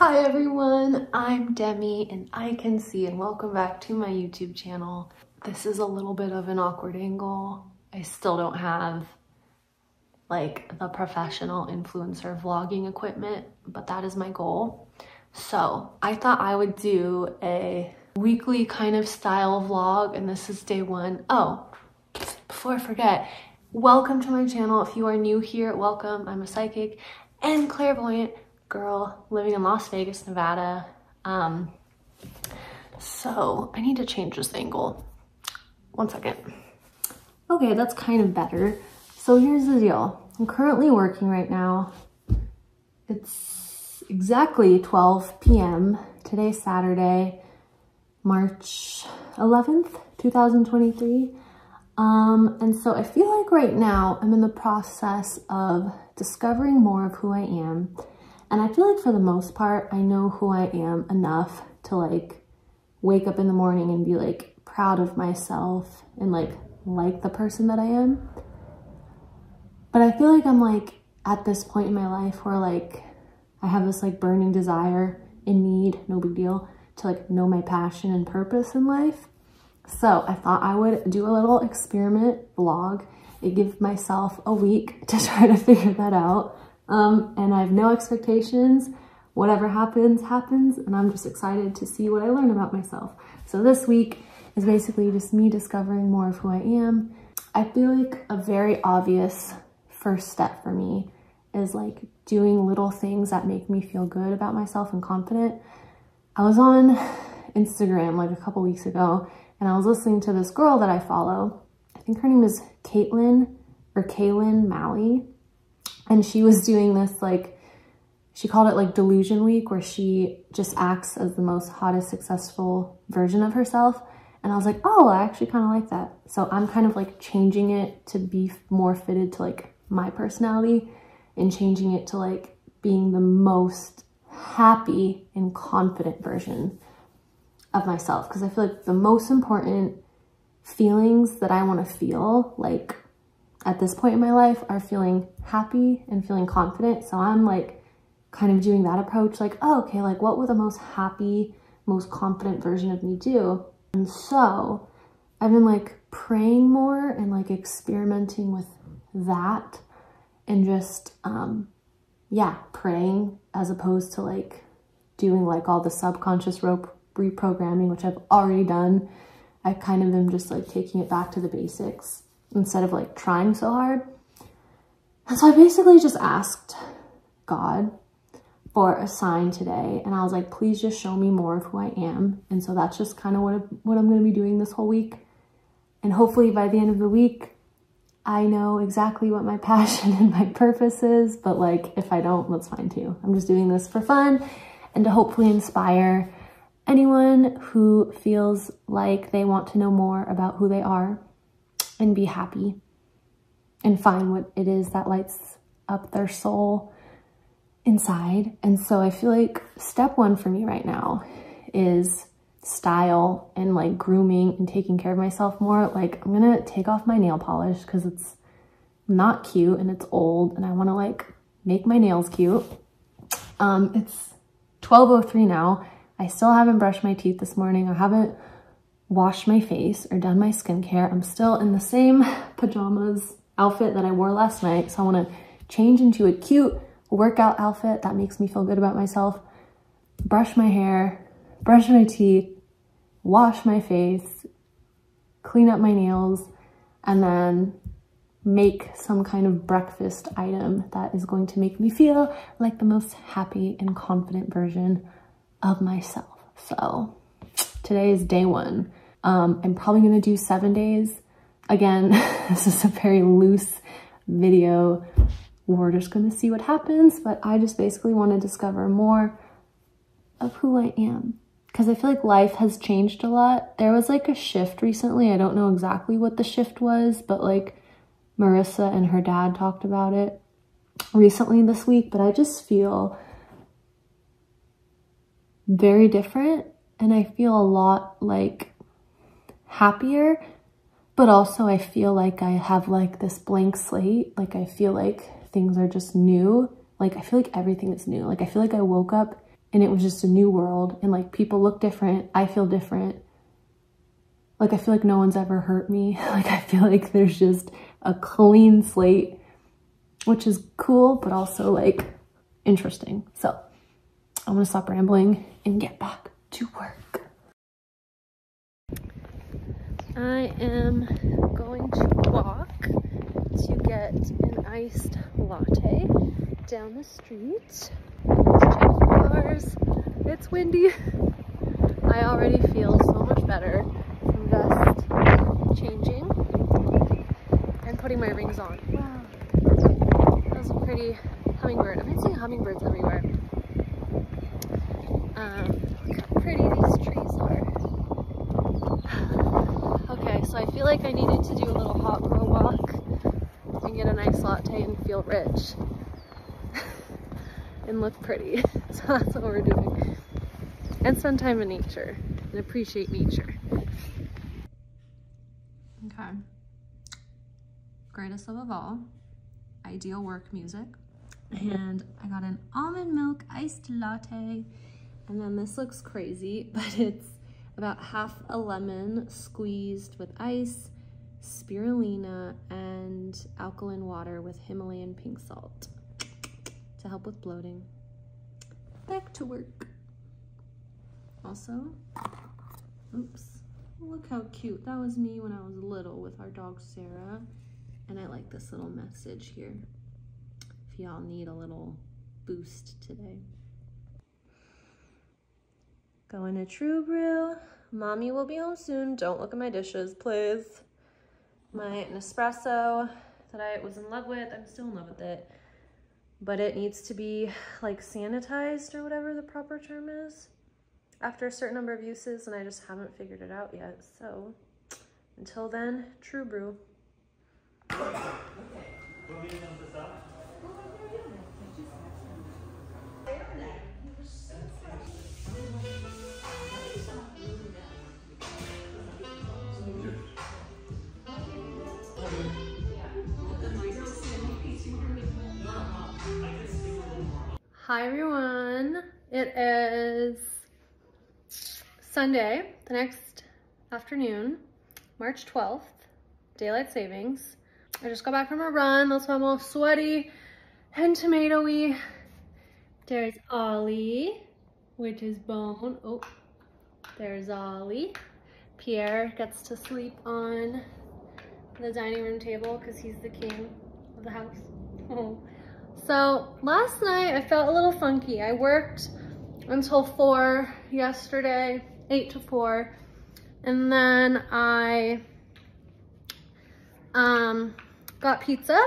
Hi everyone, I'm Demi and I Can See, and welcome back to my YouTube channel. This is a little bit of an awkward angle. I still don't have like the professional influencer vlogging equipment, but that is my goal. So I thought I would do a weekly kind of style vlog, and this is day one. Oh, before I forget, welcome to my channel. If you are new here, welcome. I'm a psychic and clairvoyant girl living in Las Vegas, Nevada. So I need to change this angle. One second. Okay, that's kind of better. So here's the deal. I'm currently working right now. It's exactly 12 p.m. Today's Saturday, March 11th, 2023. And so I feel like right now I'm in the process of discovering more of who I am. And I feel like for the most part, I know who I am enough to like wake up in the morning and be like proud of myself and like the person that I am. But I feel like I'm like at this point in my life where like I have this like burning desire and need, no big deal, to like know my passion and purpose in life. So I thought I would do a little experiment vlog and give myself a week to try to figure that out. And I have no expectations. Whatever happens, happens. And I'm just excited to see what I learn about myself. So this week is basically just me discovering more of who I am. I feel like a very obvious first step for me is like doing little things that make me feel good about myself and confident. I was on Instagram like a couple weeks ago and I was listening to this girl that I follow. I think her name is Kaylin Malley. And she was doing this, like, she called it like Delusion Week, where she just acts as the most hottest, successful version of herself. And I was like, oh, I actually kind of like that. So I'm kind of like changing it to be more fitted to like my personality and changing it to like being the most happy and confident version of myself. Because I feel like the most important feelings that I want to feel like at this point in my life are feeling happy and feeling confident. So I'm like kind of doing that approach, like, oh, okay, like what would the most happy, most confident version of me do? And so I've been like praying more and like experimenting with that and just, yeah, praying as opposed to like doing like all the subconscious reprogramming, which I've already done. I kind of am just like taking it back to the basics instead of like trying so hard. And so I basically just asked God for a sign today. And I was like, please just show me more of who I am. And so that's just kind of what I'm going to be doing this whole week. And hopefully by the end of the week, I know exactly what my passion and my purpose is. But like, if I don't, that's fine too. I'm just doing this for fun and to hopefully inspire anyone who feels like they want to know more about who they are and be happy and find what it is that lights up their soul inside. And so I feel like step one for me right now is style and like grooming and taking care of myself more. Like I'm gonna take off my nail polish because it's not cute and it's old and I want to like make my nails cute. It's 12:03 now. I still haven't brushed my teeth this morning. I haven't washed my face or done my skincare. I'm still in the same pajamas outfit that I wore last night. So I want to change into a cute workout outfit that makes me feel good about myself. Brush my hair, brush my teeth, wash my face, clean up my nails, and then make some kind of breakfast item that is going to make me feel like the most happy and confident version of myself. So today is day one. I'm probably going to do 7 days. Again, this is a very loose video. We're just going to see what happens, but I just basically want to discover more of who I am because I feel like life has changed a lot. There was like a shift recently. I don't know exactly what the shift was, but like Marissa and her dad talked about it recently this week, but I just feel very different and I feel a lot like happier, but also I feel like I have like this blank slate. Like I feel like things are just new. Like I feel like everything is new. Like I feel like I woke up and it was just a new world, and like people look different. I feel different. Like I feel like no one's ever hurt me. Like I feel like there's just a clean slate, which is cool, but also like interesting. So I'm gonna stop rambling and get back to work. I am going to walk to get an iced latte down the street. Let's check the cars. It's windy. I already feel so much better from just changing and putting my rings on. Wow. That was a pretty hummingbird. I've been seeing hummingbirds everywhere. Look how pretty these trees are. Okay, so I feel like I needed to do a little hot girl walk and get a nice latte and feel rich and look pretty. So that's what we're doing. And spend time in nature and appreciate nature. Okay. Greatest love of all, ideal work music. And I got an almond milk iced latte. And then this looks crazy, but it's about half a lemon squeezed with ice, spirulina, and alkaline water with Himalayan pink salt to help with bloating. Back to work. Also, oops, look how cute. That was me when I was little with our dog Sarah. And I like this little message here. If y'all need a little boost today. Going to True Brew. Mommy will be home soon. Don't look at my dishes, please. My Nespresso that I was in love with. I'm still in love with it. But it needs to be like sanitized or whatever the proper term is after a certain number of uses, and I just haven't figured it out yet. So until then, True Brew. Hi everyone, it is Sunday, the next afternoon, March 12th, daylight savings. I just got back from a run, that's why I'm all sweaty and tomatoey. There's Ollie, which is Bone. Oh, there's Ollie. Pierre gets to sleep on the dining room table because he's the king of the house. Oh. So last night I felt a little funky. I worked until 4 yesterday, 8 to 4. And then I got pizza,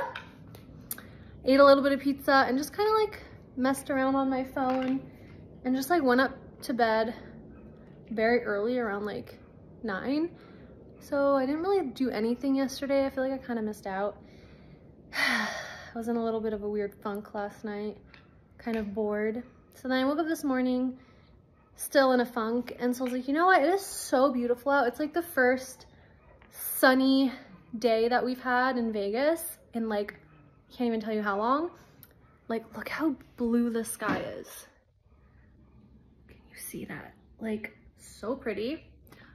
ate a little bit of pizza, and just kind of like messed around on my phone and just like went up to bed very early, around like 9. So I didn't really do anything yesterday. I feel like I kind of missed out. I was in a little bit of a weird funk last night, kind of bored. So then I woke up this morning still in a funk, and so I was like, you know what, it is so beautiful out. It's like the first sunny day that we've had in Vegas in like, can't even tell you how long. Like, look how blue the sky is. Can you see that? Like, so pretty.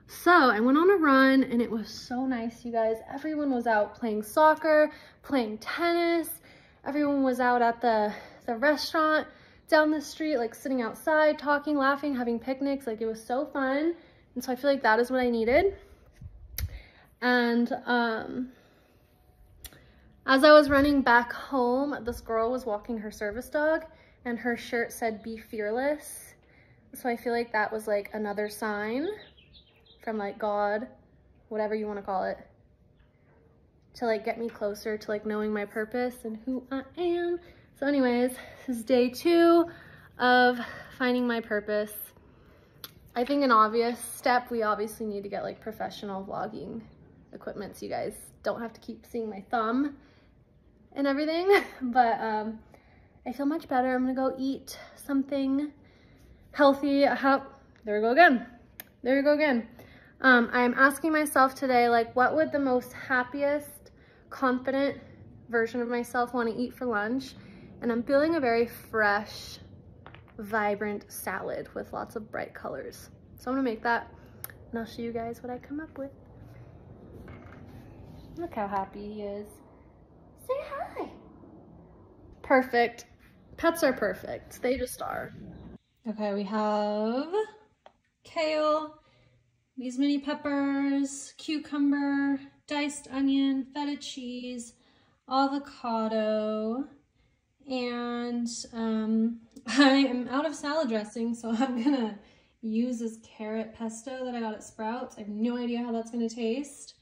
So I went on a run and it was so nice, you guys. Everyone was out playing soccer, playing tennis. Everyone was out at the restaurant down the street, like sitting outside, talking, laughing, having picnics. Like, it was so fun. And so I feel like that is what I needed. And as I was running back home, this girl was walking her service dog and her shirt said "Be Fearless." So I feel like that was like another sign from like God, whatever you want to call it, to like get me closer to like knowing my purpose and who I am. So anyways, this is day 2 of finding my purpose. I think an obvious step, we obviously need to get like professional vlogging equipment so you guys don't have to keep seeing my thumb and everything. But I feel much better. I'm gonna go eat something healthy. There we go again. There we go again. I'm asking myself today, like, what would the most happiest, confident version of myself want to eat for lunch? And I'm feeling a very fresh vibrant salad with lots of bright colors. So I'm gonna make that and I'll show you guys what I come up with. Look how happy he is. Say hi. Perfect. Pets are perfect. They just are. Okay, we have kale, these mini peppers, cucumber, diced onion, feta cheese, avocado, and I am out of salad dressing, so I'm gonna use this carrot pesto that I got at Sprouts. I have no idea how that's gonna taste,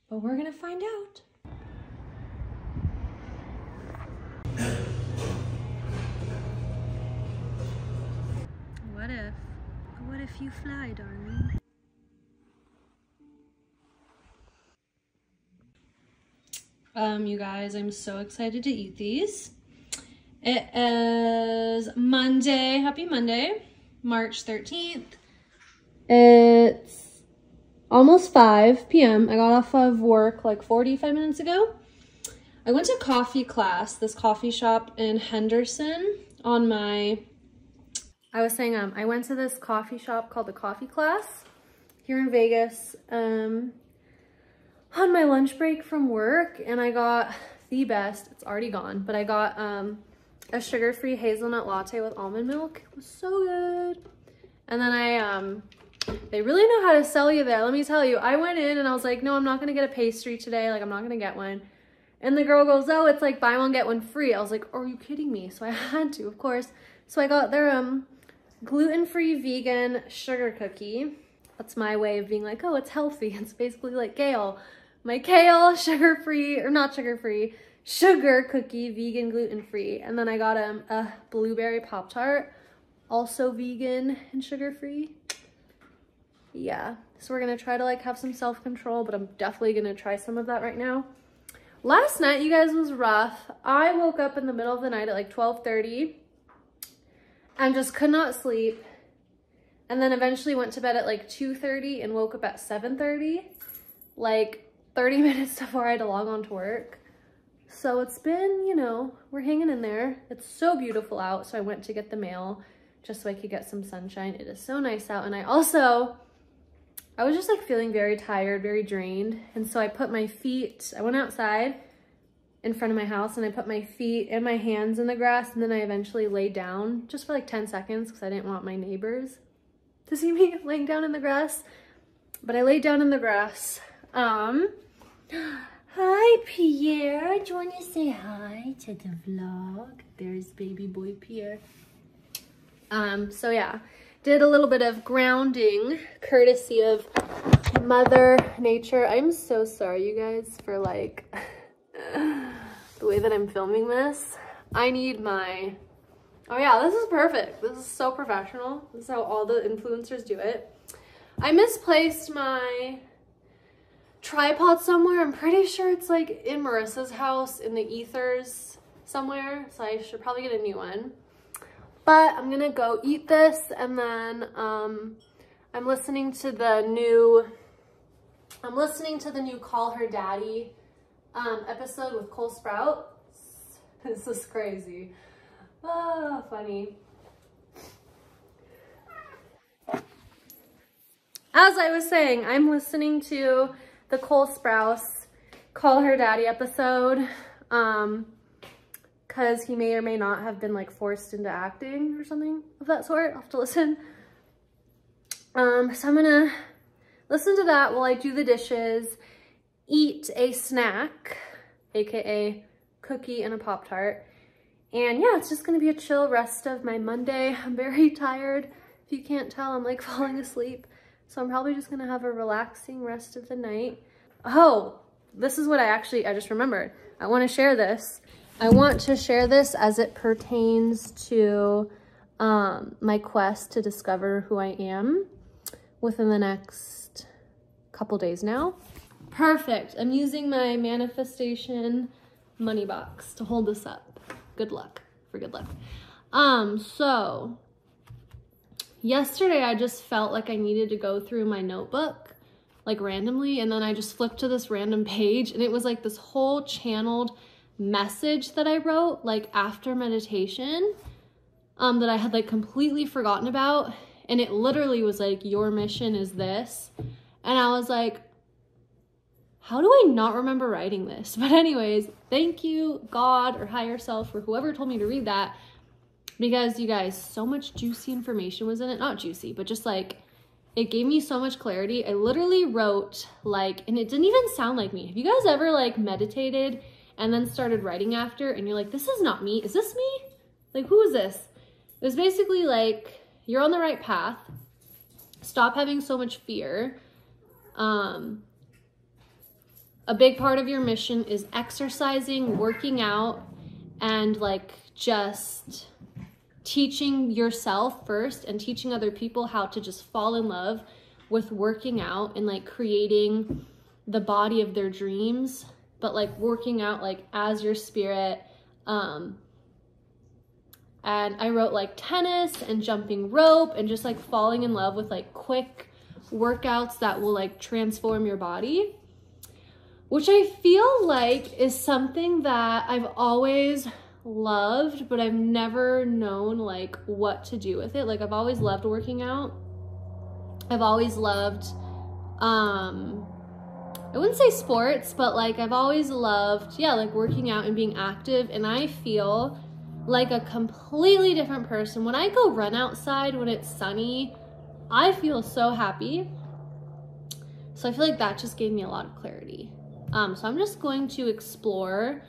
but we're gonna find out. What if you fly, darling? You guys, I'm so excited to eat these. It is Monday, happy Monday, March 13th. It's almost 5 p.m. I got off of work like 45 minutes ago. I went to coffee class, this coffee shop in Henderson on my, I went to this coffee shop called the Coffee Class here in Vegas on my lunch break from work, and I got the best, it's already gone, but I got a sugar-free hazelnut latte with almond milk. It was so good. And then they really know how to sell you there. Let me tell you, I went in and I was like, no, I'm not gonna get a pastry today. Like, I'm not gonna get one. And the girl goes, oh, it's like buy one, get one free. I was like, are you kidding me? So I had to, of course. So I got their gluten-free vegan sugar cookie. That's my way of being like, oh, it's healthy. It's basically like kale. My kale, sugar-free, or not sugar-free, sugar cookie, vegan, gluten-free. And then I got a blueberry Pop-Tart, also vegan and sugar-free. Yeah, so we're gonna try to like have some self-control, but I'm definitely gonna try some of that right now. Last night, you guys, was rough. I woke up in the middle of the night at like 12:30 and just could not sleep. And then eventually went to bed at like 2:30 and woke up at 7:30, like 30 minutes before I had to log on to work. So it's been, you know, we're hanging in there. It's so beautiful out, so I went to get the mail just so I could get some sunshine. It is so nice out. And I was just like feeling very tired, very drained. And so I put my feet, I went outside in front of my house and I put my feet and my hands in the grass, and then I eventually laid down just for like 10 seconds because I didn't want my neighbors to see me laying down in the grass. But I laid down in the grass. Hi, Pierre. Do you want to say hi to the vlog? There's baby boy Pierre. So yeah, did a little bit of grounding courtesy of Mother Nature. I'm so sorry, you guys, for like the way that I'm filming this. I need my, oh yeah, this is perfect. This is so professional. This is how all the influencers do it. I misplaced my tripod somewhere. I'm pretty sure it's like in Marissa's house in the ethers somewhere, so I should probably get a new one. But I'm gonna go eat this, and then I'm listening to the new Call Her Daddy episode with Cole Sprout. This is crazy. Oh, funny. As I was saying, I'm listening to the Cole Sprouse Call Her Daddy episode, because he may or may not have been like forced into acting or something of that sort. I'll have to listen. So I'm gonna listen to that while I do the dishes, eat a snack, aka cookie and a Pop-Tart. And yeah, it's just gonna be a chill rest of my Monday. I'm very tired. If you can't tell, I'm like falling asleep. So I'm probably just gonna have a relaxing rest of the night. Oh, this is what I just remembered. I wanna share this. I want to share this as it pertains to my quest to discover who I am within the next couple days now. Perfect. I'm using my manifestation money box to hold this up. Good luck, for good luck. So yesterday I just felt like I needed to go through my notebook like randomly, and then I just flipped to this random page and it was like this whole channeled message that I wrote like after meditation. that I had like completely forgotten about. And it literally was like, your mission is this. And I was like, how do I not remember writing this? But anyways, thank you, God or higher self or whoever told me to read that, because you guys, so much juicy information was in it. Not juicy, but just like, it gave me so much clarity. I literally wrote like, and it didn't even sound like me. Have you guys ever like meditated and then started writing after and you're like, this is not me. Is this me? Like, who is this? It was basically like, you're on the right path. Stop having so much fear. A big part of your mission is exercising, working out, and like just teaching yourself first and teaching other people how to just fall in love with working out and like creating the body of their dreams, but like working out like as your spirit. And I wrote like tennis and jumping rope and just like falling in love with like quick workouts that will like transform your body, which I feel like is something that I've always loved, but I've never known like what to do with it. Like I've always loved working out. I've always loved, I wouldn't say sports, but like I've always loved, yeah, like working out and being active. And I feel like a completely different person. When I go run outside when it's sunny, I feel so happy. So I feel like that just gave me a lot of clarity. So I'm just going to explore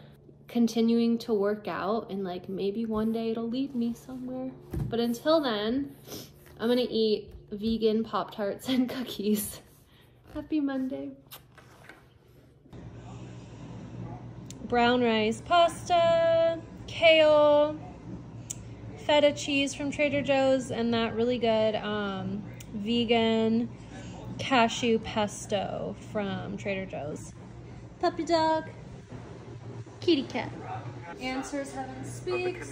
continuing to work out, and like maybe one day it'll lead me somewhere. But until then, I'm gonna eat vegan Pop-Tarts and cookies. Happy Monday. Brown rice pasta, kale, feta cheese from Trader Joe's, and that really good vegan cashew pesto from Trader Joe's. Puppy dog, kitty cat. Answers Heaven Speaks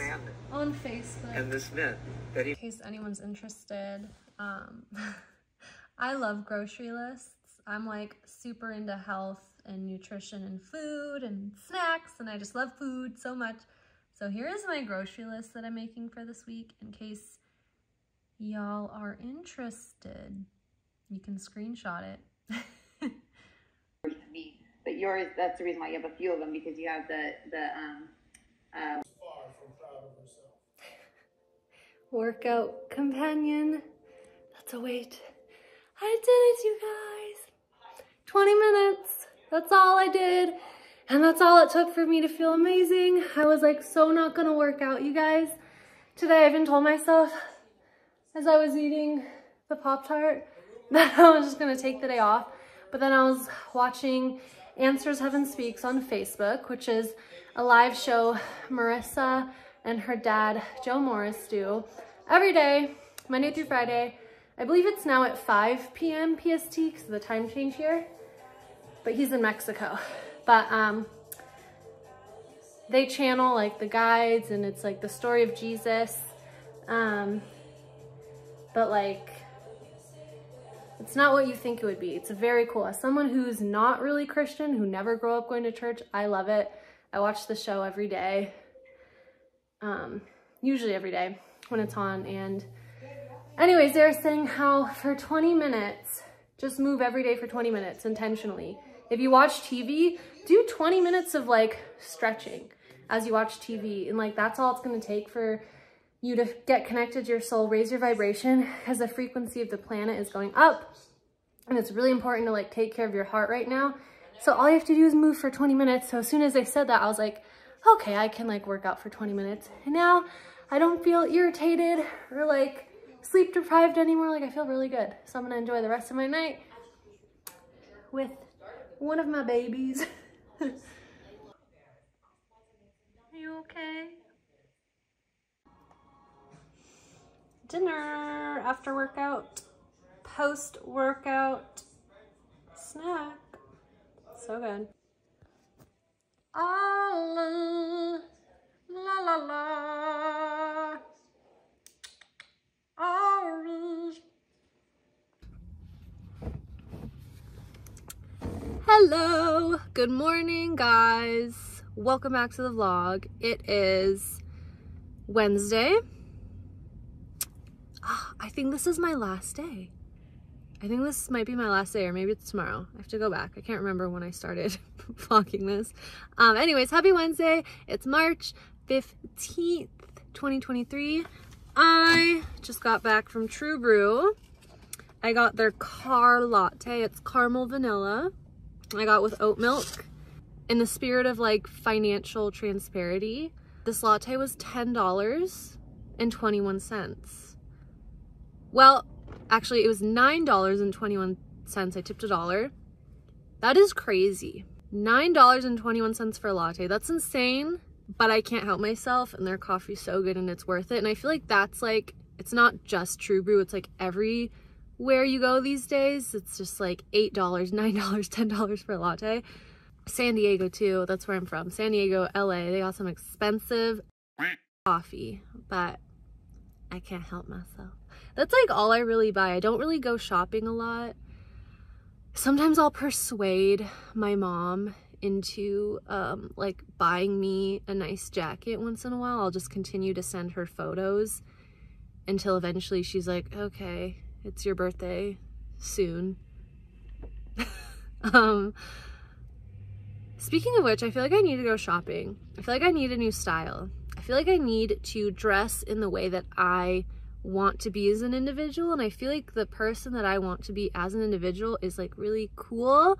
on Facebook. And this meant that in case anyone's interested, I love grocery lists. I'm like super into health and nutrition and food and snacks, and I just love food so much. So here is my grocery list that I'm making for this week in case y'all are interested. You can screenshot it. But yours, that's the reason why you have a few of them, because you have the far from proud of herself. Workout companion. That's a weight. I did it, you guys. 20 minutes. That's all I did. And that's all it took for me to feel amazing. I was like so not gonna work out, you guys. Today I even told myself as I was eating the Pop-Tart that I was just gonna take the day off. But then I was watching Answers Heaven Speaks on Facebook, which is a live show Marissa and her dad, Joe Morris, do every day, Monday through Friday. I believe it's now at 5 p.m. PST because of the time change here, but he's in Mexico. But they channel like the guides, and it's like the story of Jesus. But like, it's not what you think it would be. It's very cool. As someone who's not really Christian, who never grew up going to church, I love it. I watch the show every day, usually every day when it's on. And anyways, they were saying how for 20 minutes, just move every day for 20 minutes intentionally. If you watch TV, do 20 minutes of like stretching as you watch TV. And like, that's all it's gonna take for you to get connected to your soul, raise your vibration, because the frequency of the planet is going up. And it's really important to like take care of your heart right now. So all you have to do is move for 20 minutes. So as soon as they said that, I was like, okay, I can like work out for 20 minutes. And now I don't feel irritated or like sleep deprived anymore. Like I feel really good. So I'm gonna enjoy the rest of my night with one of my babies. Are you okay? Dinner after workout, post workout snack. So good. Ah, la la la. Hello, good morning guys. Welcome back to the vlog. It is Wednesday, I think this is my last day. I think this might be my last day, or maybe it's tomorrow. I have to go back. I can't remember when I started vlogging this. Anyways, happy Wednesday. It's March 15th, 2023. I just got back from True Brew. I got their car latte. It's caramel vanilla. I got with oat milk. In the spirit of like financial transparency, this latte was $10.21. Well, actually, it was $9.21. I tipped $1. That is crazy. $9.21 for a latte. That's insane, but I can't help myself, and their coffee's so good and it's worth it. And I feel like that's like, it's not just True Brew, it's like everywhere you go these days. It's just like $8, $9, $10 for a latte. San Diego too, that's where I'm from. San Diego, LA, they got some expensive coffee, but I can't help myself. That's like all I really buy. I don't really go shopping a lot. Sometimes I'll persuade my mom into like buying me a nice jacket once in a while. I'll just continue to send her photos until eventually she's like, okay, it's your birthday soon. Speaking of which, I feel like I need to go shopping. I feel like I need a new style. I feel like I need to dress in the way that I want to be as an individual, and I feel like the person that I want to be as an individual is like really cool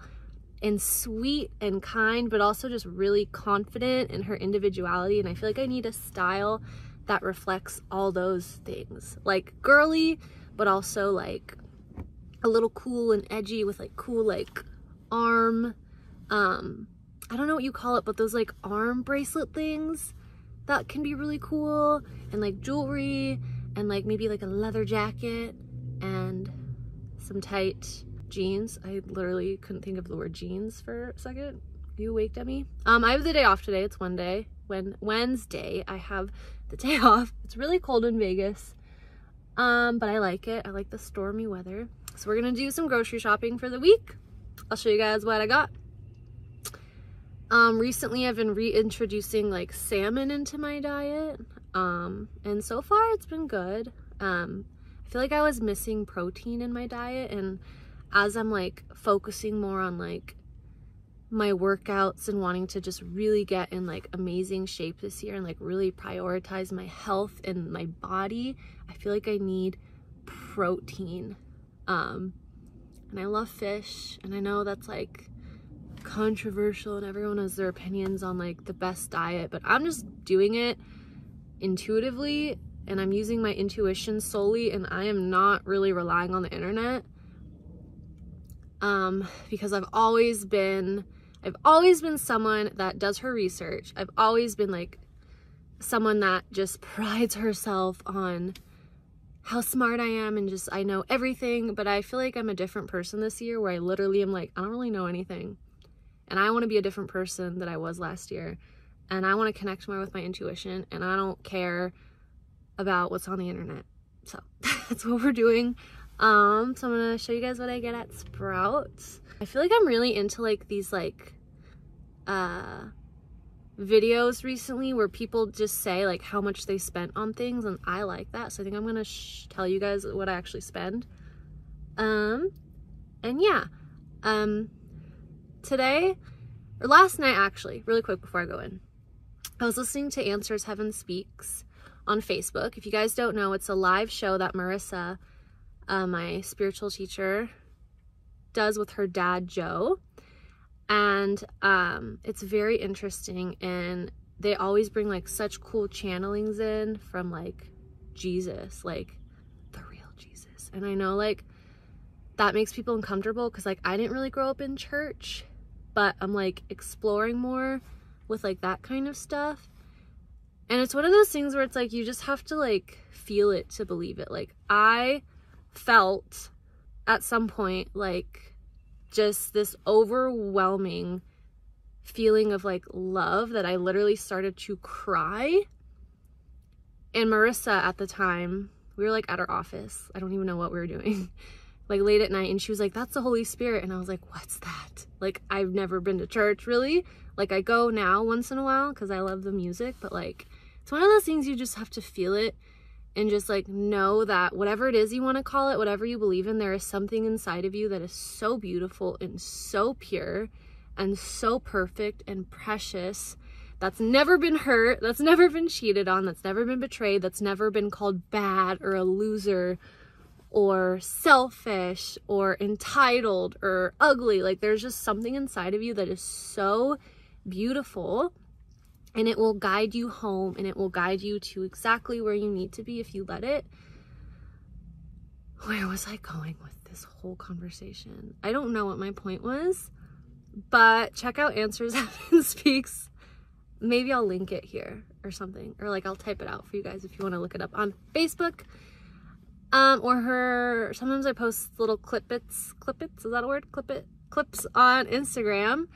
and sweet and kind, but also just really confident in her individuality. And I feel like I need a style that reflects all those things, like girly, but also like a little cool and edgy with like cool like arm, I don't know what you call it, but those like arm bracelet things that can be really cool, and like jewelry, and like maybe like a leather jacket and some tight jeans. I literally couldn't think of the word jeans for a second. Are you awake, Demi? I have the day off today. It's Wednesday. I have the day off. It's really cold in Vegas, but I like it. I like the stormy weather. So we're gonna do some grocery shopping for the week. I'll show you guys what I got. Recently I've been reintroducing like salmon into my diet, and so far it's been good. I feel like I was missing protein in my diet, and as I'm like focusing more on like my workouts and wanting to just really get in like amazing shape this year and like really prioritize my health and my body, I feel like I need protein. And I love fish, and I know that's like controversial and everyone has their opinions on like the best diet, but I'm just doing it intuitively, and I'm using my intuition solely, and I am not really relying on the internet, because I've always been someone that does her research. I've always been like someone that just prides herself on how smart I am and just I know everything, but I feel like I'm a different person this year, where I literally am like, I don't really know anything. And I want to be a different person than I was last year. And I want to connect more with my intuition. And I don't care about what's on the internet. So that's what we're doing. So I'm going to show you guys what I get at Sprouts. I feel like I'm really into like these like videos recently where people just say like how much they spent on things. And I like that. So I think I'm going to tell you guys what I actually spend. And yeah. Today, or last night actually, really quick before I go in, I was listening to Answers Heaven Speaks on Facebook. If you guys don't know, it's a live show that Marissa, my spiritual teacher, does with her dad, Joe. And it's very interesting, and they always bring like such cool channelings in from like Jesus, like the real Jesus. And I know like that makes people uncomfortable because like I didn't really grow up in church, but I'm like exploring more with like that kind of stuff. And it's one of those things where it's like you just have to like feel it to believe it. Like I felt at some point like just this overwhelming feeling of like love that I literally started to cry. And Marissa at the time, we were like at our office. I don't even know what we were doing. Like late at night, and she was like, that's the Holy Spirit. And I was like, what's that? Like, I've never been to church really. Like I go now once in a while because I love the music, but like it's one of those things you just have to feel it. and just like know that whatever it is you want to call it, whatever you believe in, there is something inside of you that is so beautiful and so pure and so perfect and precious, that's never been hurt, that's never been cheated on, that's never been betrayed, that's never been called bad or a loser or selfish or entitled or ugly. Like, there's just something inside of you that is so beautiful, and it will guide you home, and it will guide you to exactly where you need to be if you let it. Where was I going with this whole conversation? I don't know what my point was, but check out Answers Heaven Speaks. Maybe I'll link it here or something, or like I'll type it out for you guys if you want to look it up on Facebook. Or sometimes I post little clippets, is that a word? Clips on Instagram.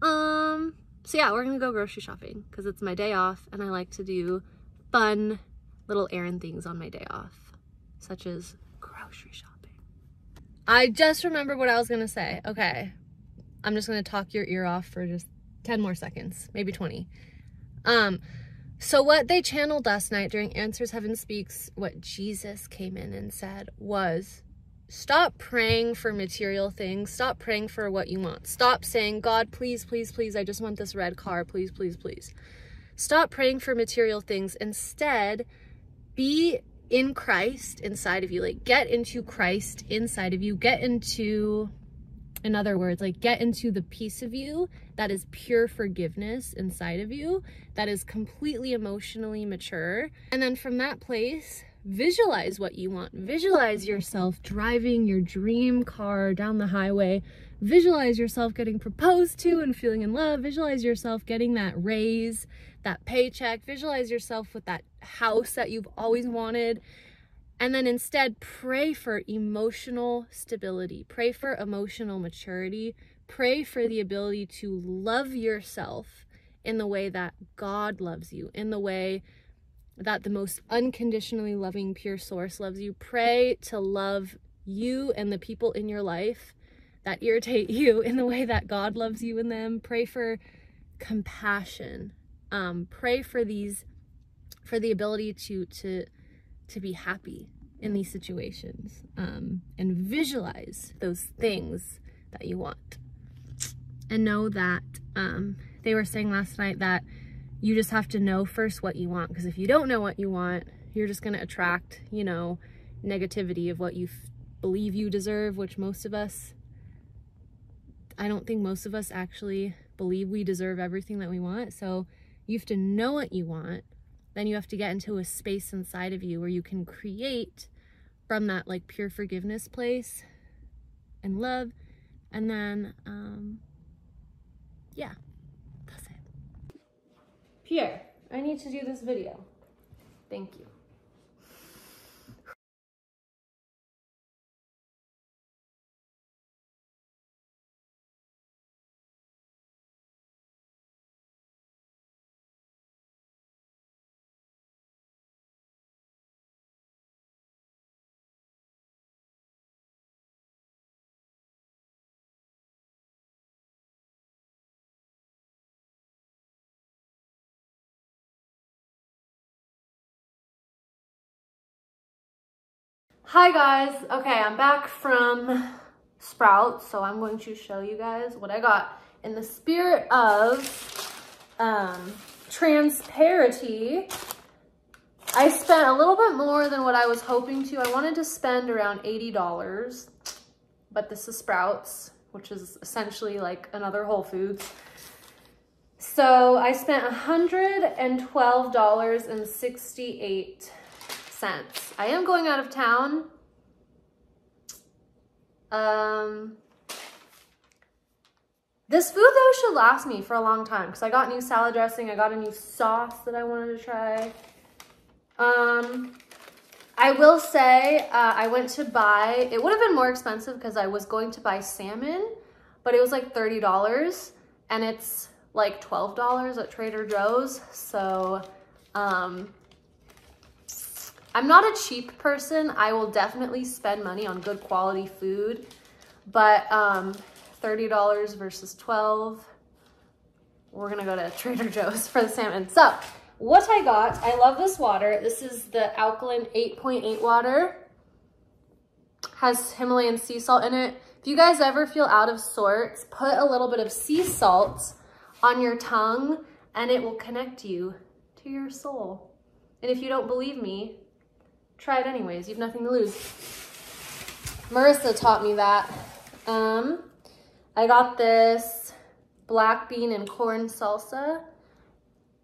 So yeah, we're gonna go grocery shopping because it's my day off, and I like to do fun little errand things on my day off, such as grocery shopping. I just remembered what I was gonna say. Okay, I'm just gonna talk your ear off for just 10 more seconds, maybe 20. So what they channeled last night during Answers Heaven Speaks, what Jesus came in and said was, stop praying for material things. Stop praying for what you want. Stop saying, God, please, please, please, I just want this red car. Please, please, please. Stop praying for material things. Instead, be in Christ inside of you. Like, get into Christ inside of you. Get into, in other words, like, get into the piece of you that is pure forgiveness inside of you, that is completely emotionally mature. And then from that place, visualize what you want. Visualize yourself driving your dream car down the highway. Visualize yourself getting proposed to and feeling in love. Visualize yourself getting that raise, that paycheck. Visualize yourself with that house that you've always wanted. And then instead, pray for emotional stability. Pray for emotional maturity. Pray for the ability to love yourself in the way that God loves you, in the way that the most unconditionally loving, pure source loves you. Pray to love you and the people in your life that irritate you in the way that God loves you in them. Pray for compassion. Pray for the ability to be happy in these situations, and visualize those things that you want. And know that they were saying last night that you just have to know first what you want, because if you don't know what you want, you're just going to attract, you know, negativity of what you believe you deserve, which I don't think most of us actually believe we deserve everything that we want. So you have to know what you want. Then you have to get into a space inside of you where you can create from that like pure forgiveness place and love. And then, yeah, that's it. Pierre, I need to do this video. Thank you. Hi guys, okay, I'm back from Sprouts, so I'm going to show you guys what I got. In the spirit of transparency, I spent a little bit more than what I was hoping to. I wanted to spend around $80, but this is Sprouts, which is essentially like another Whole Foods. So I spent $112.68. I am going out of town. This food though should last me for a long time because I got new salad dressing. I got a new sauce that I wanted to try. I will say I went to buy, it would have been more expensive because I was going to buy salmon, but it was like $30 and it's like $12 at Trader Joe's. So I'm not a cheap person. I will definitely spend money on good quality food, but $30 versus $12, we're gonna go to Trader Joe's for the salmon. So what I got, I love this water. This is the Alkaline 8.8 water. Has Himalayan sea salt in it. If you guys ever feel out of sorts, put a little bit of sea salt on your tongue and it will connect you to your soul. And if you don't believe me, try it anyways. You have nothing to lose. Marissa taught me that. I got this black bean and corn salsa.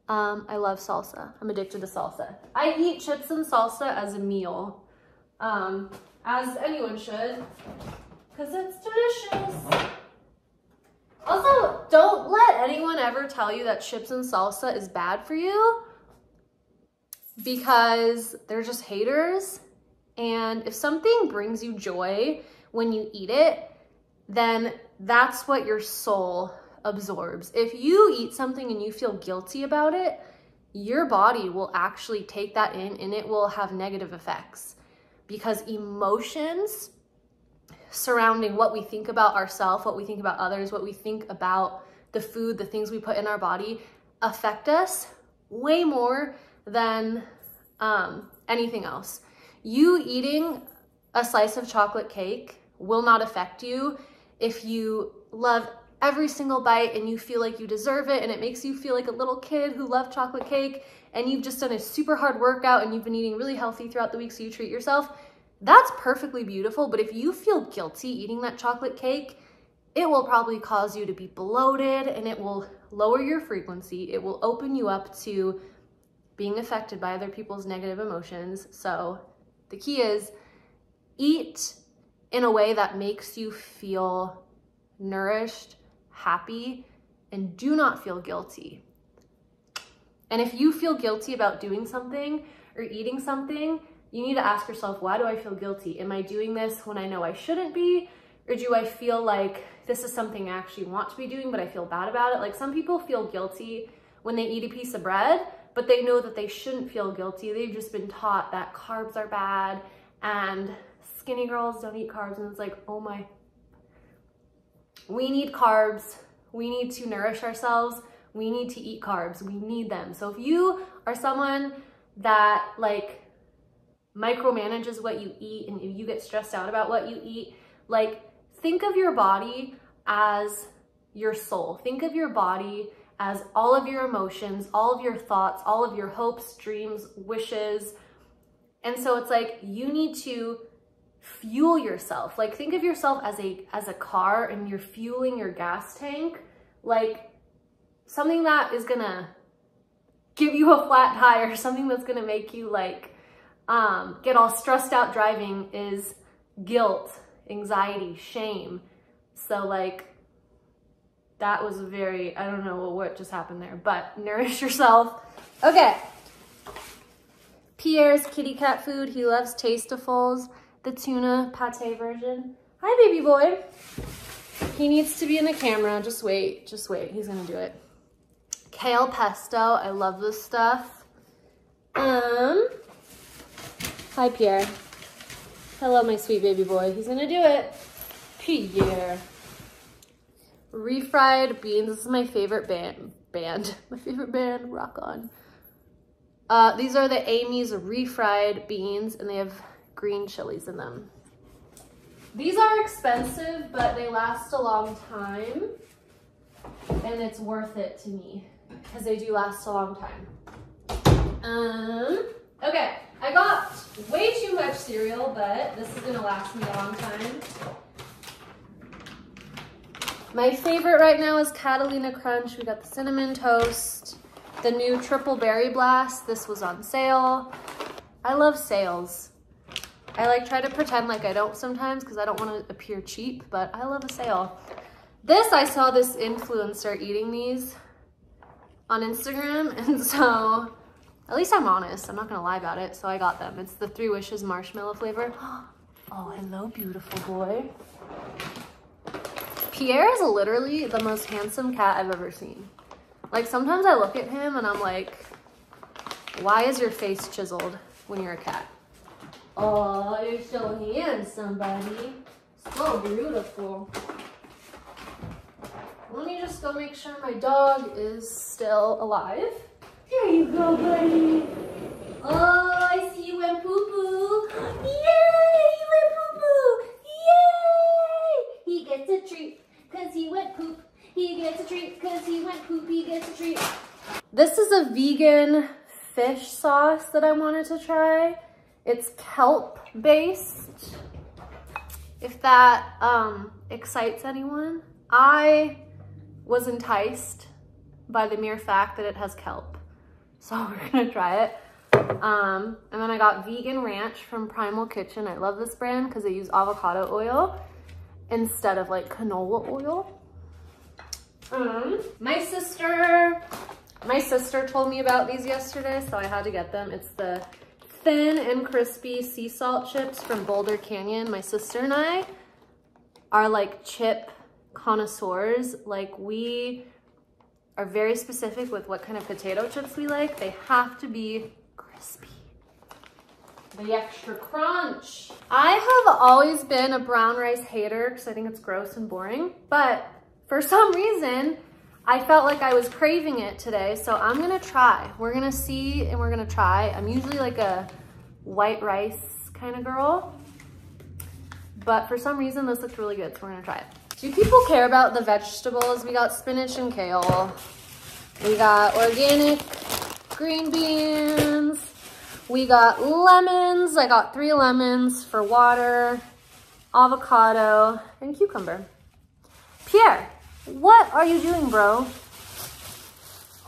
I love salsa. I'm addicted to salsa. I eat chips and salsa as a meal, as anyone should, because it's delicious. Also, don't let anyone ever tell you that chips and salsa is bad for you, because they're just haters. And if something brings you joy when you eat it, then that's what your soul absorbs. If you eat something and you feel guilty about it, your body will actually take that in and it will have negative effects, because emotions surrounding what we think about ourselves, what we think about others, what we think about the food, the things we put in our body affect us way more than anything else. You eating a slice of chocolate cake will not affect you if you love every single bite and you feel like you deserve it and it makes you feel like a little kid who loved chocolate cake, and you've just done a super hard workout and you've been eating really healthy throughout the week so you treat yourself. That's perfectly beautiful. But if you feel guilty eating that chocolate cake, it will probably cause you to be bloated and it will lower your frequency. It will open you up to being affected by other people's negative emotions. So the key is eat in a way that makes you feel nourished, happy, and do not feel guilty. And if you feel guilty about doing something or eating something, you need to ask yourself, why do I feel guilty? Am I doing this when I know I shouldn't be? Or do I feel like this is something I actually want to be doing, but I feel bad about it? Like, some people feel guilty when they eat a piece of bread, but they know that they shouldn't feel guilty. They've just been taught that carbs are bad and skinny girls don't eat carbs. And it's like, oh my, we need carbs. We need to nourish ourselves. We need to eat carbs. We need them. So if you are someone that like micromanages what you eat and if you get stressed out about what you eat, like, think of your body as your soul. Think of your body as all of your emotions, all of your thoughts, all of your hopes, dreams, wishes. And so it's like, you need to fuel yourself. Like, think of yourself as a car and you're fueling your gas tank. Like, something that is gonna give you a flat tire, something that's gonna make you like get all stressed out driving is guilt, anxiety, shame. So like, that was a very, I don't know what just happened there, but nourish yourself. Okay. Pierre's kitty cat food. He loves Tastefuls, the tuna pate version. Hi, baby boy. He needs to be in the camera. Just wait. Just wait. He's gonna do it. Kale pesto. I love this stuff. Hi, Pierre. Hello, my sweet baby boy. He's gonna do it. Pierre. Refried beans. This is my favorite band. My favorite band, Rock On. These are the Amy's refried beans, and they have green chilies in them. These are expensive, but they last a long time, and it's worth it to me because they do last a long time. Okay, I got way too much cereal, but this is gonna last me a long time. My favorite right now is Catalina Crunch. We got the Cinnamon Toast, the new Triple Berry Blast. This was on sale. I love sales. I like try to pretend like I don't sometimes because I don't want to appear cheap, but I love a sale. This, I saw this influencer eating these on Instagram, and so at least I'm honest. I'm not gonna lie about it, so I got them. It's the 3 Wishes marshmallow flavor. Oh, hello, beautiful boy. Pierre is literally the most handsome cat I've ever seen. Like, sometimes I look at him and I'm like, why is your face chiseled when you're a cat? Oh, you're so handsome, buddy. So beautiful. Let me just go make sure my dog is still alive. There you go, buddy. Oh, I see you went poo-poo. Yay, he went poo-poo. Yay! He gets a treat because he went poop. He gets a treat because he went poop. He gets a treat. This is a vegan fish sauce that I wanted to try. It's kelp based. If that excites anyone. I was enticed by the mere fact that it has kelp. So we're gonna try it. And then I got vegan ranch from Primal Kitchen. I love this brand because they use avocado oil instead of like canola oil. My sister told me about these yesterday, so I had to get them. It's the thin and crispy sea salt chips from Boulder Canyon. My sister and I are like chip connoisseurs. Like, we are very specific with what kind of potato chips we like. They have to be crispy. The extra crunch. I have always been a brown rice hater because I think it's gross and boring, but for some reason, I felt like I was craving it today, so I'm gonna try. We're gonna see and we're gonna try. I'm usually like a white rice kind of girl, but for some reason this looked really good, so we're gonna try it. Do people care about the vegetables? We got spinach and kale. We got organic green beans. We got lemons. I got 3 lemons for water, avocado, and cucumber. Pierre, what are you doing, bro?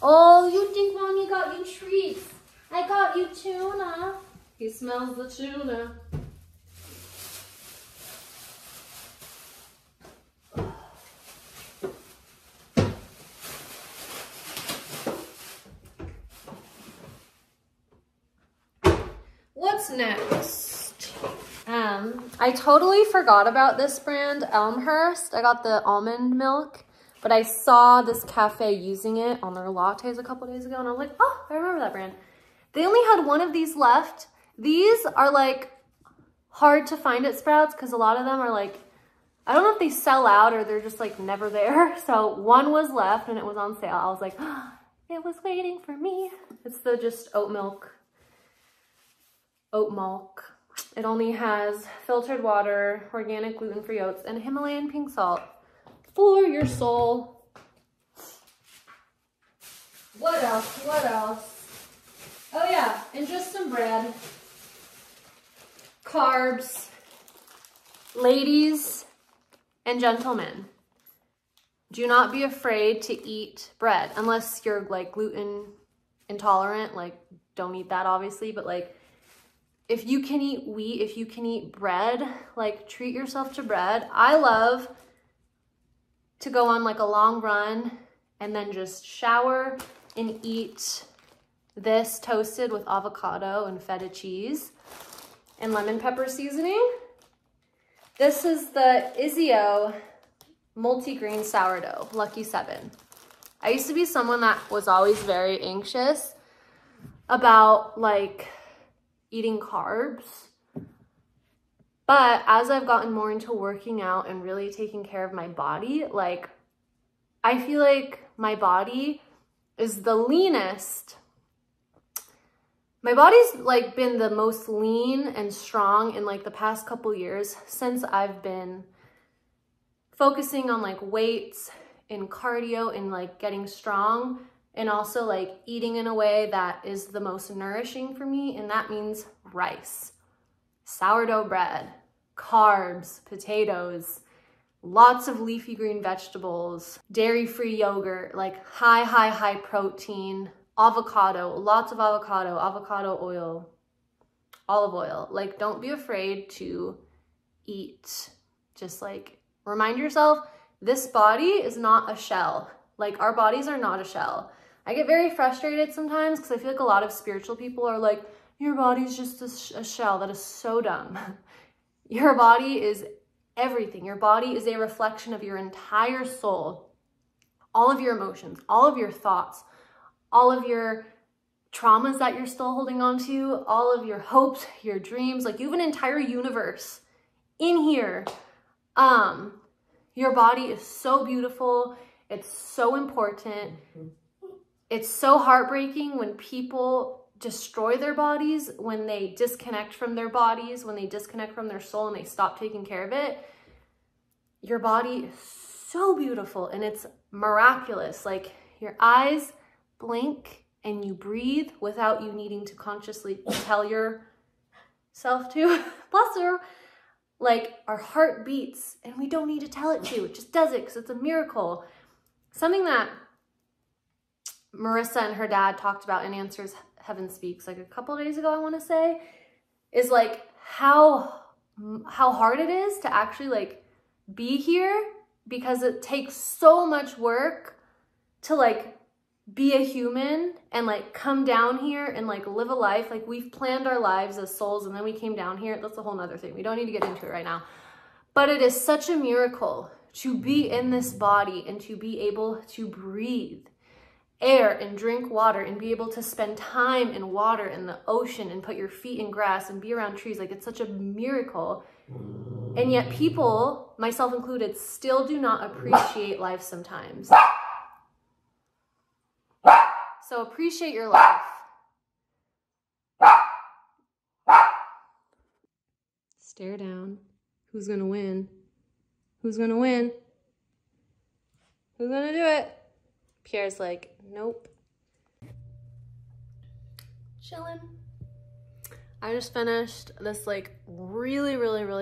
Oh, you think mommy got you treats? I got you tuna. He smells the tuna. What's next? I totally forgot about this brand, Elmhurst. I got the almond milk, but I saw this cafe using it on their lattes a couple days ago, and I was like, oh, I remember that brand. They only had 1 of these left. These are like hard to find at Sprouts because a lot of them are like, I don't know if they sell out or they're just like never there. So 1 was left and it was on sale. I was like, oh, it was waiting for me. It's the just oat milk. It only has filtered water, organic gluten-free oats, and Himalayan pink salt for your soul. What else? What else? Oh yeah, and just some bread. Carbs. Ladies and gentlemen, do not be afraid to eat bread unless you're like gluten intolerant. Like, don't eat that obviously, but like, if you can eat wheat, if you can eat bread, like treat yourself to bread. I love to go on like a long run and then just shower and eat this toasted with avocado and feta cheese and lemon pepper seasoning. This is the Izio multigrain sourdough, Lucky 7. I used to be someone that was always very anxious about like eating carbs, but as I've gotten more into working out and really taking care of my body, like I feel like my body is the leanest. My body's like been the most lean and strong in like the past couple years since I've been focusing on like weights and cardio and like getting strong, and also like eating in a way that is the most nourishing for me. And that means rice, sourdough bread, carbs, potatoes, lots of leafy green vegetables, dairy-free yogurt, like high protein, avocado, lots of avocado oil, olive oil. Like, don't be afraid to eat. Just like remind yourself, this body is not a shell. Like, our bodies are not a shell. I get very frustrated sometimes because I feel like a lot of spiritual people are like, your body's just a shell. That is so dumb. Your body is everything. Your body is a reflection of your entire soul, all of your emotions, all of your thoughts, all of your traumas that you're still holding on to, all of your hopes, your dreams. Like, you have an entire universe in here. Your body is so beautiful. It's so important. it's so heartbreaking when people destroy their bodies, when they disconnect from their bodies, when they disconnect from their soul and they stop taking care of it. Your body is so beautiful and it's miraculous. Like your eyes blink and you breathe without you needing to consciously tell yourself to. Bless her. Like our heart beats and we don't need to tell it to. It just does it because it's a miracle. Something that Marissa and her dad talked about in Answers Heaven Speaks like a couple of days ago, I want to say, is like how hard it is to actually like be here, because it takes so much work to like be a human and like come down here and like live a life. Like we've planned our lives as souls and then we came down here. That's a whole nother thing. We don't need to get into it right now. But it is such a miracle to be in this body and to be able to breathe air and drink water and be able to spend time in water in the ocean and put your feet in grass and be around trees. Like it's such a miracle. And yet people, myself included, still do not appreciate life sometimes. So appreciate your life. Stare down. Who's gonna win? Who's gonna win? Who's gonna do it? Pierre's like, nope. Chilling. I just finished this like really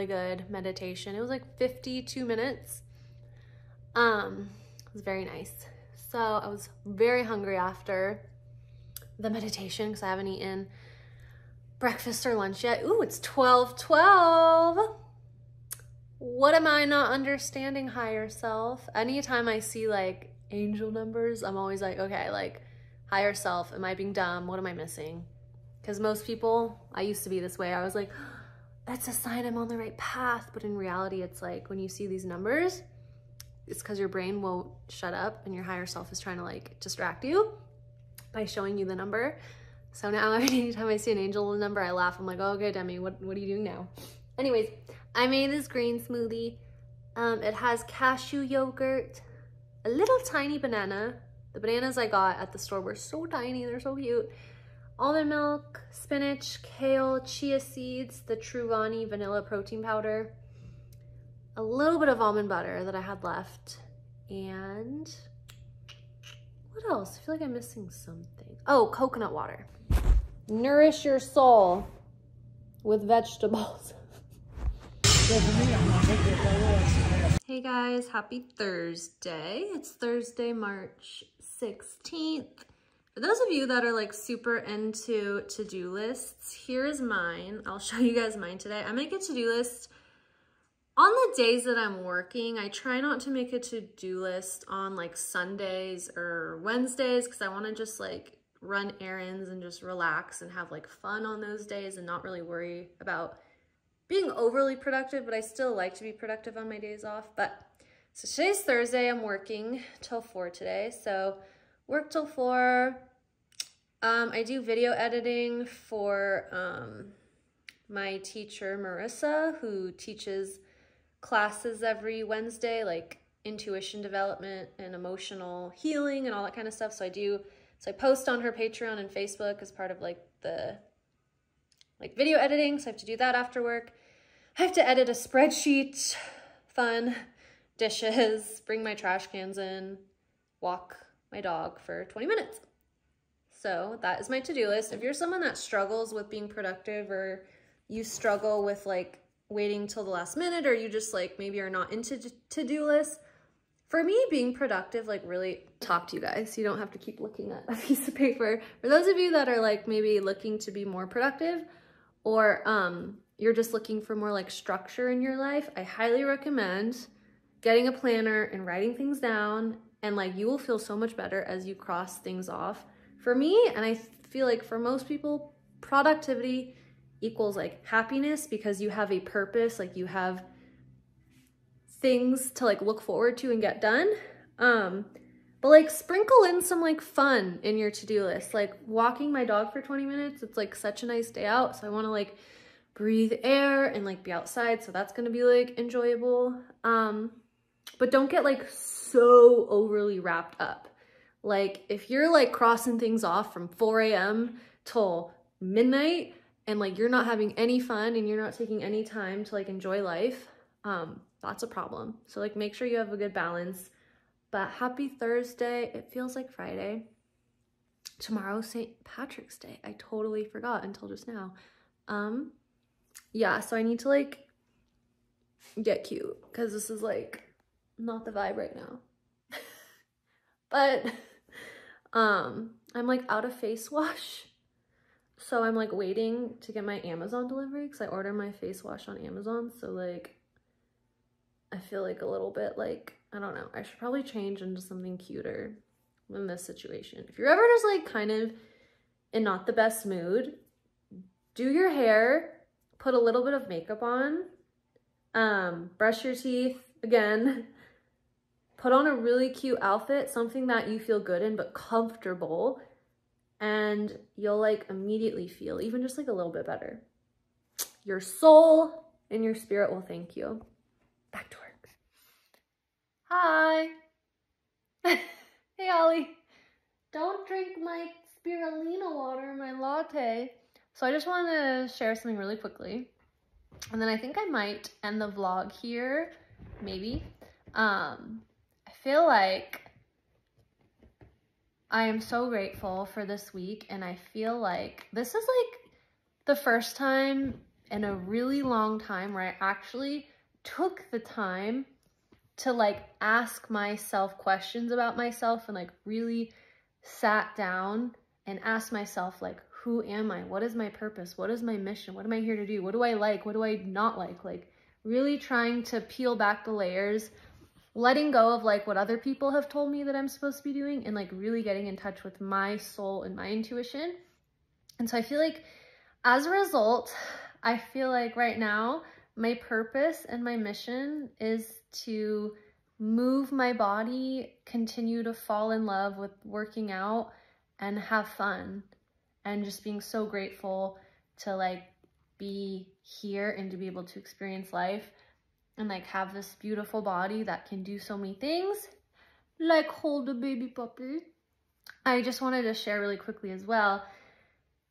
good meditation. It was like 52 minutes. It was very nice. So I was very hungry after the meditation because I haven't eaten breakfast or lunch yet. Ooh, it's 12:12. What am I not understanding, higher self? Anytime I see like angel numbers, I'm always like, okay, like higher self, am I being dumb? What am I missing? Because most people, I used to be this way. I was like, that's a sign I'm on the right path. But in reality, it's like when you see these numbers, it's because your brain won't shut up and your higher self is trying to like distract you by showing you the number. So now anytime I see an angel number, I laugh. I'm like, oh, okay, Demi, what are you doing now? Anyways, I made this green smoothie. It has cashew yogurt, a little tiny banana. The bananas I got at the store were so tiny, they're so cute. Almond milk, spinach, kale, chia seeds, the Truvani vanilla protein powder, a little bit of almond butter that I had left, and what else? I feel like I'm missing something. Oh, coconut water. Nourish your soul with vegetables. Hey guys, happy Thursday. It's Thursday, March 16th. For those of you that are like super into to-do lists, here is mine. I'll show you guys mine today. I make a to-do list on the days that I'm working. I try not to make a to-do list on like Sundays or Wednesdays because I want to just like run errands and just relax and have like fun on those days and not really worry about being overly productive, but I still like to be productive on my days off. But so today's Thursday, I'm working till 4 today. So work till 4. I do video editing for my teacher, Marissa, who teaches classes every Wednesday, like intuition development and emotional healing and all that kind of stuff. So I post on her Patreon and Facebook as part of like the video editing. So I have to do that after work. I have to edit a spreadsheet, fun, dishes, bring my trash cans in, walk my dog for 20 minutes. So that is my to-do list. If you're someone that struggles with being productive, or you struggle with like waiting till the last minute, or you just like maybe are not into to-do lists, for me, being productive, like really talk to you guys. You don't have to keep looking at a piece of paper. For those of you that are like maybe looking to be more productive, or you're just looking for more like structure in your life, I highly recommend getting a planner and writing things down, and like you will feel so much better as you cross things off. For me, and I feel like for most people, productivity equals like happiness because you have a purpose, like you have things to like look forward to and get done. But like sprinkle in some like fun in your to-do list, like walking my dog for 20 minutes. It's like such a nice day out. So I want to like breathe air and like be outside. So that's going to be like enjoyable. But don't get like so overly wrapped up. Like if you're like crossing things off from 4 a.m. till midnight and like you're not having any fun and you're not taking any time to like enjoy life, that's a problem. So like make sure you have a good balance. But happy Thursday. It feels like Friday. Tomorrow's St. Patrick's Day. I totally forgot until just now. Yeah, so I need to like get cute because this is like not the vibe right now. But I'm like out of face wash. So I'm like waiting to get my Amazon delivery because I ordered my face wash on Amazon. So like I feel like a little bit like, I don't know, I should probably change into something cuter in this situation. If you're ever just like kind of in not the best mood, do your hair, put a little bit of makeup on, brush your teeth again, put on a really cute outfit, something that you feel good in but comfortable, and you'll like immediately feel even just like a little bit better. Your soul and your spirit will thank you. Back to work. Hi. Hey, Ollie. Don't drink my spirulina water in my latte. So I just want to share something really quickly. And then I think I might end the vlog here, maybe. I feel like I am so grateful for this week, and I feel like this is like the first time in a really long time where I actually took the time to like ask myself questions about myself and like really sat down and asked myself like, who am I? What is my purpose? What is my mission? What am I here to do? What do I like? What do I not like? Like really trying to peel back the layers, letting go of like what other people have told me that I'm supposed to be doing, and like really getting in touch with my soul and my intuition. And so I feel like as a result, I feel like right now my purpose and my mission is to move my body, continue to fall in love with working out and have fun, and just being so grateful to like be here and to be able to experience life and like have this beautiful body that can do so many things, like hold a baby puppy. I just wanted to share really quickly as well.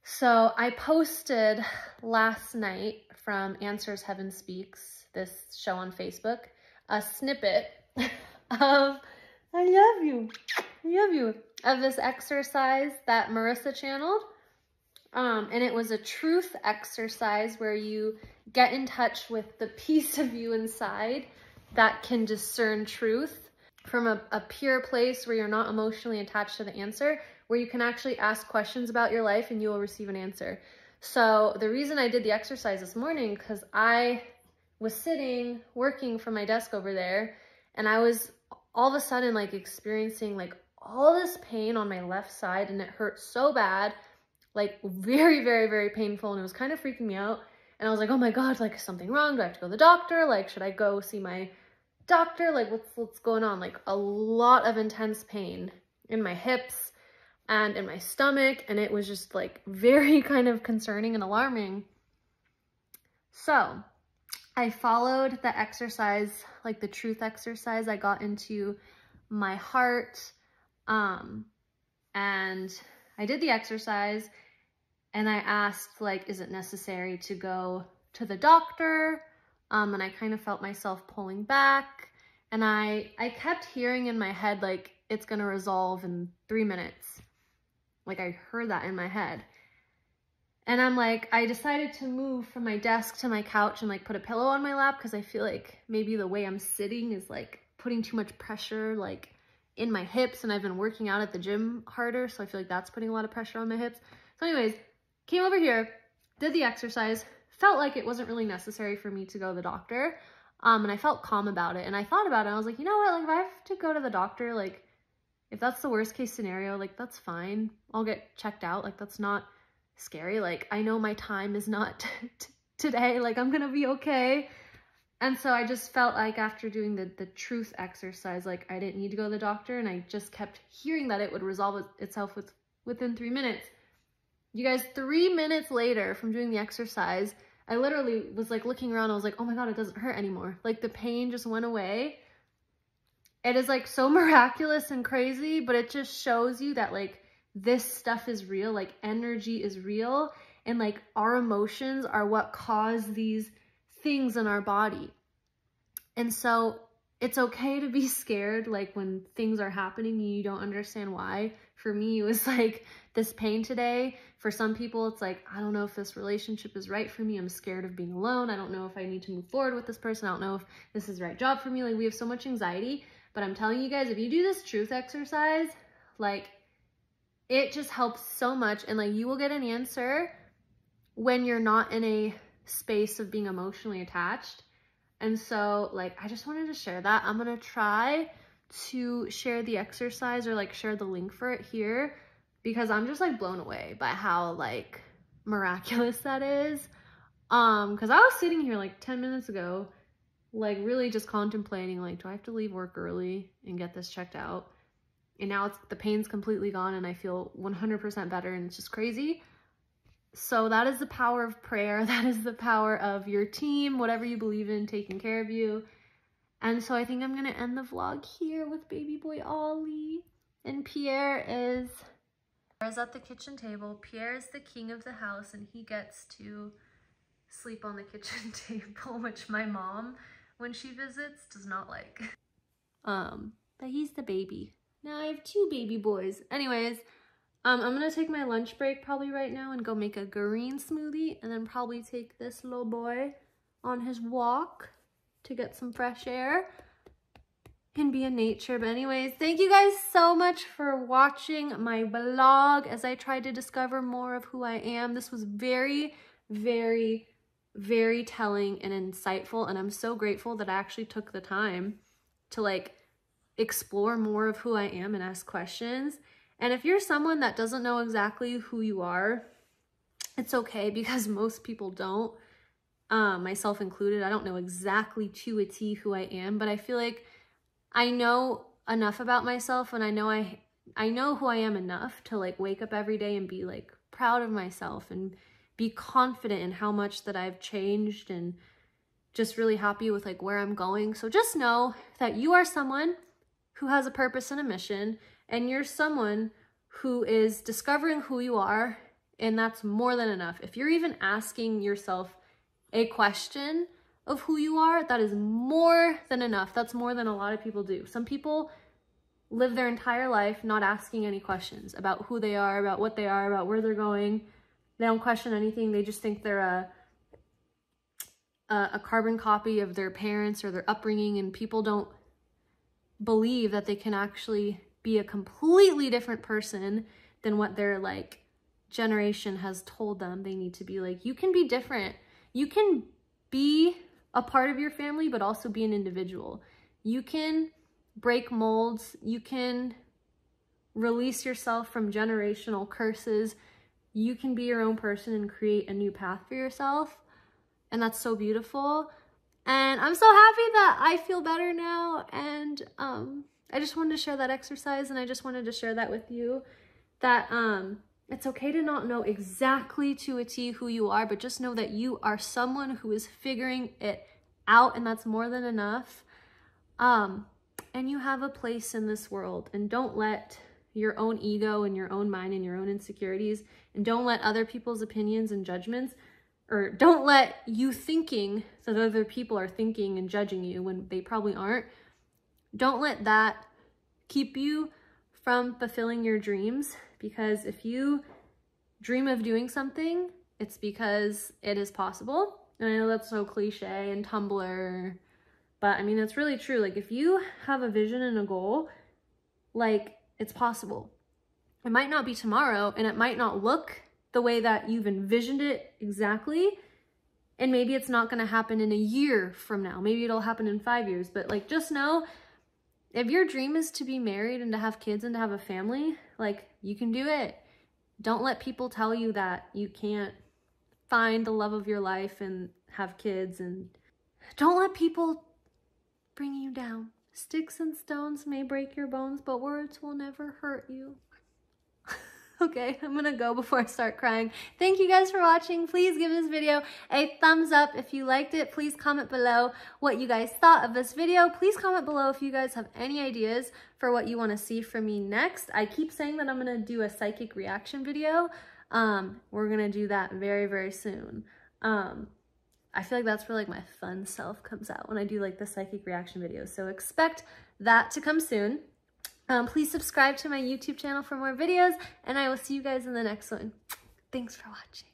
So I posted last night from Answers Heaven Speaks, this show on Facebook, a snippet of, I love you, of this exercise that Marissa channeled. And it was a truth exercise where you get in touch with the piece of you inside that can discern truth from a pure place where you're not emotionally attached to the answer, where you can actually ask questions about your life and you will receive an answer. So the reason I did the exercise this morning, because I was sitting working from my desk over there, and I was all of a sudden like experiencing like all this pain on my left side, and it hurt so bad, like very, very, very painful, and it was kind of freaking me out. And I was like, oh my God, like is something wrong? Do I have to go to the doctor? Like, should I go see my doctor? Like what's going on? Like a lot of intense pain in my hips and in my stomach, and it was just like very kind of concerning and alarming. So I followed the exercise, like the truth exercise. I got into my heart, and I did the exercise, and I asked like, is it necessary to go to the doctor? And I kind of felt myself pulling back, and I kept hearing in my head, like, it's gonna resolve in 3 minutes. Like I heard that in my head. And I'm like, I decided to move from my desk to my couch and like put a pillow on my lap, because I feel like maybe the way I'm sitting is like putting too much pressure like in my hips, and I've been working out at the gym harder, so I feel like that's putting a lot of pressure on my hips. So anyways, came over here, did the exercise, felt like it wasn't really necessary for me to go to the doctor, and I felt calm about it. And I thought about it, I was like, you know what, like if I have to go to the doctor, like if that's the worst case scenario, like that's fine, I'll get checked out, like that's not scary. Like I know my time is not today, like I'm gonna be okay. And so I just felt like after doing the truth exercise, like I didn't need to go to the doctor, and I just kept hearing that it would resolve itself within 3 minutes. You guys, 3 minutes later from doing the exercise, I literally was like looking around, I was like, oh my God, it doesn't hurt anymore. Like the pain just went away. it is like so miraculous and crazy, but it just shows you that like this stuff is real, like energy is real, and like our emotions are what cause these things in our body. And so it's okay to be scared, like when things are happening and you don't understand why. For me, it was like this pain today. For some people, it's like, I don't know if this relationship is right for me. I'm scared of being alone. I don't know if I need to move forward with this person. I don't know if this is the right job for me. Like, we have so much anxiety. But I'm telling you guys, if you do this truth exercise, like, it just helps so much. And like, you will get an answer when you're not in a space of being emotionally attached. And so like, I just wanted to share that. I'm going to try to share the exercise or like share the link for it here, because I'm just like blown away by how like miraculous that is. Cause I was sitting here like 10 minutes ago, like really just contemplating, like, do I have to leave work early and get this checked out? And now the pain's completely gone and I feel 100% better, and it's just crazy. So that is the power of prayer. That is the power of your team, whatever you believe in, taking care of you. And so I think I'm going to end the vlog here with baby boy Ollie. And Pierre is at the kitchen table. Pierre is the king of the house and he gets to sleep on the kitchen table, which my mom, when she visits, does not like. But he's the baby. Now I have 2 baby boys. Anyways, I'm gonna take my lunch break probably right now and go make a green smoothie, and then probably take this little boy on his walk to get some fresh air and be in nature. But anyways, thank you guys so much for watching my vlog as I tried to discover more of who I am. This was very, very, very telling and insightful, and I'm so grateful that I actually took the time to like explore more of who I am and ask questions. And if you're someone that doesn't know exactly who you are, it's okay, because most people don't, myself included. I don't know exactly to a T who I am, but I feel like I know enough about myself, and I know who I am enough to like wake up every day and be like proud of myself and be confident in how much that I've changed, and just really happy with like where I'm going. So just know that you are someone who has a purpose and a mission, and you're someone who is discovering who you are, and that's more than enough. If you're even asking yourself a question of who you are, that is more than enough. That's more than a lot of people do. Some people live their entire life not asking any questions about who they are, about what they are, about where they're going. They don't question anything. They just think they're a carbon copy of their parents or their upbringing, and people don't believe that they can actually be a completely different person than what their like generation has told them they need to be. Like, you can be different. You can be a part of your family, but also be an individual. You can break molds. You can release yourself from generational curses. You can be your own person and create a new path for yourself. And that's so beautiful. And I'm so happy that I feel better now. And I just wanted to share that exercise, and I just wanted to share that with you, that it's okay to not know exactly to a T who you are, but just know that you are someone who is figuring it out, and that's more than enough. And you have a place in this world, and don't let your own ego and your own mind and your own insecurities, and don't let other people's opinions and judgments, or don't let you thinking that other people are thinking and judging you when they probably aren't. Don't let that keep you from fulfilling your dreams, because if you dream of doing something, it's because it is possible. And I know that's so cliche and Tumblr, but I mean, it's really true. Like, if you have a vision and a goal, like, it's possible. It might not be tomorrow, and it might not look the way that you've envisioned it exactly. And maybe it's not going to happen in a year from now. Maybe it'll happen in 5 years. But like, just know, if your dream is to be married and to have kids and to have a family, like, you can do it. Don't let people tell you that you can't find the love of your life and have kids, and don't let people bring you down. Sticks and stones may break your bones, but words will never hurt you. Okay, I'm gonna go before I start crying. Thank you guys for watching. Please give this video a thumbs up if you liked it. Please comment below what you guys thought of this video. Please comment below if you guys have any ideas for what you want to see from me next. I keep saying that I'm gonna do a psychic reaction video. We're gonna do that very, very soon. I feel like that's where like my fun self comes out, when I do like the psychic reaction videos. So expect that to come soon. Please subscribe to my YouTube channel for more videos, and I will see you guys in the next one. Thanks for watching.